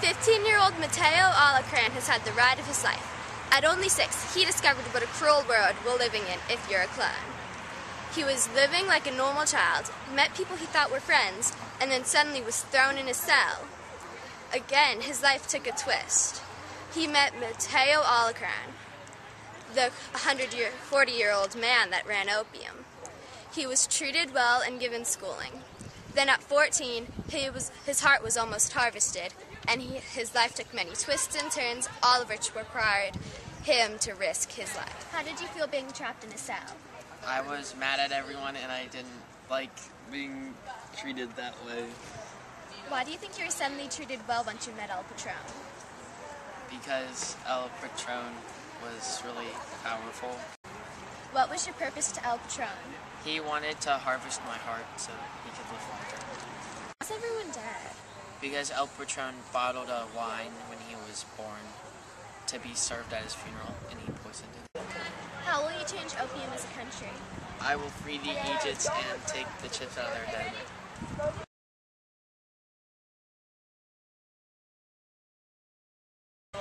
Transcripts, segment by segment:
15-year-old Mateo Alacran has had the ride of his life. At only 6, he discovered what a cruel world we're living in if you're a clone. He was living like a normal child, met people he thought were friends, and then suddenly was thrown in a cell. Again, his life took a twist. He met Mateo Alacran, the 40-year-old man that ran opium. He was treated well and given schooling. Then at 14, his heart was almost harvested, and his life took many twists and turns, all of which required him to risk his life. How did you feel being trapped in a cell? I was mad at everyone and I didn't like being treated that way. Why do you think you were suddenly treated well once you met El Patron? Because El Patron was really powerful. What was your purpose to El Patron? He wanted to harvest my heart so he could live longer. How's everyone dead? Because El Patron bottled a wine when he was born to be served at his funeral, and he poisoned it. How will you change opium as a country? I will free the Egypts and take the chips out of their head.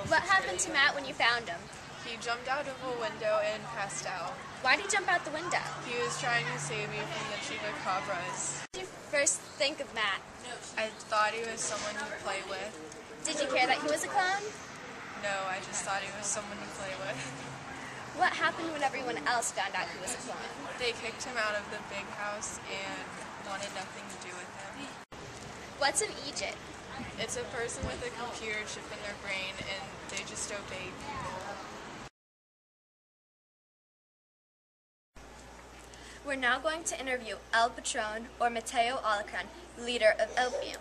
What happened to Matt when you found him? He jumped out of a window and passed out. Why did he jump out the window? He was trying to save me from the chupacabras. What did you first think of Matt? I thought he was someone to play with. Did you care that he was a clone? No, I just thought he was someone to play with. What happened when everyone else found out he was a clone? They kicked him out of the big house and wanted nothing to do with him. What's an Egypt? It's a person with a computer chip in their brain and they just obey people. We're now going to interview El Patron, or Mateo Alacran, leader of opium.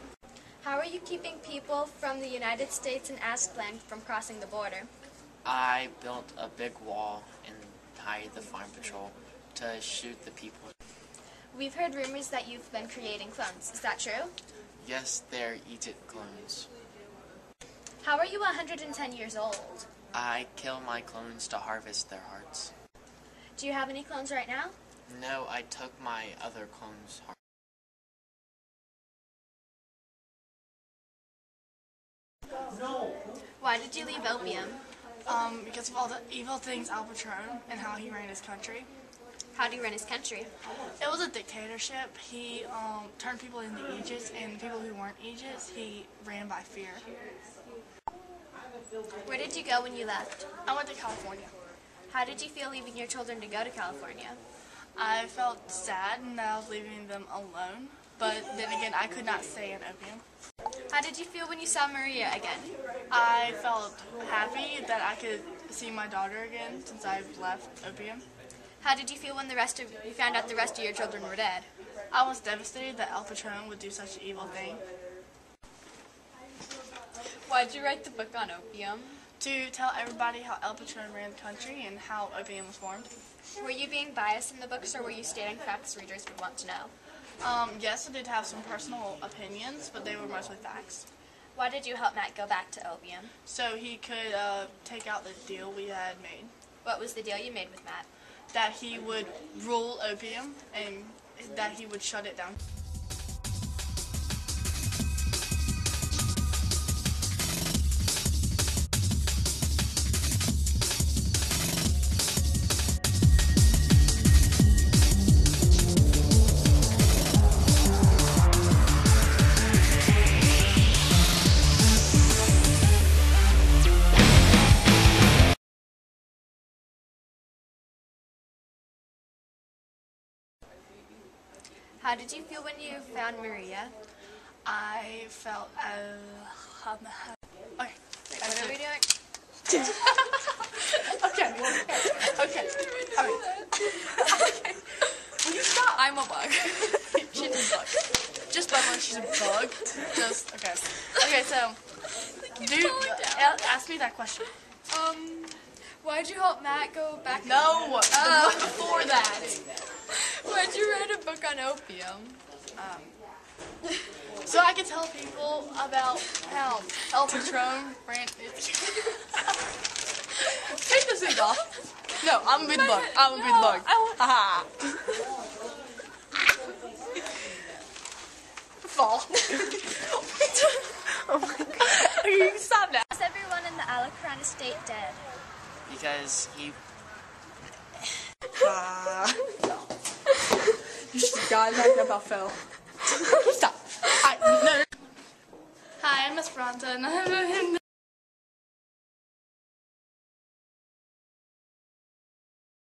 How are you keeping people from the United States and Aztlan from crossing the border? I built a big wall and hired the farm patrol to shoot the people. We've heard rumors that you've been creating clones. Is that true? Yes, they're Egypt clones. How are you 110 years old? I kill my clones to harvest their hearts. Do you have any clones right now? No, I took my other clones' hearts. Why did you leave opium? Because of all the evil things Al Patron and how he ran his country. How do you run his country? It was a dictatorship. He turned people into Egypts, and people who weren't Egypts, he ran by fear. Where did you go when you left? I went to California. How did you feel leaving your children to go to California? I felt sad that I was leaving them alone, but then again, I could not stay in opium. How did you feel when you saw Maria again? I felt happy that I could see my daughter again since I've left opium. How did you feel when you found out the rest of your children were dead? I was devastated that El Patron would do such an evil thing. Why'd you write the book on opium? To tell everybody how El Patron ran the country and how opium was formed. Were you being biased in the books, or were you stating facts readers would want to know? Yes, I did have some personal opinions, but they were mostly facts. Why did you help Matt go back to opium? So he could take out the deal we had made. What was the deal you made with Matt? That he would rule opium and that he would shut it down. How did you feel when you found Maria? I felt okay. What are we doing? Okay. Alright. Will you stop? I'm a bug. She's a bug. Just by the way, she's a bug. Just okay. Okay, so ask me that question. Why'd you help Matt go back? No, the book before that. Why'd you write a book on opium? So I could tell people about how El Patron ran. Take this thing off. No, I'm gonna be the bug. I'm gonna be the bug. Haha. Fall. Oh my god. You can stop now. Is everyone in the Alacran estate dead? Because he You should guys acting about Phil. Stop. Hi, I'm Esperanza, and I'm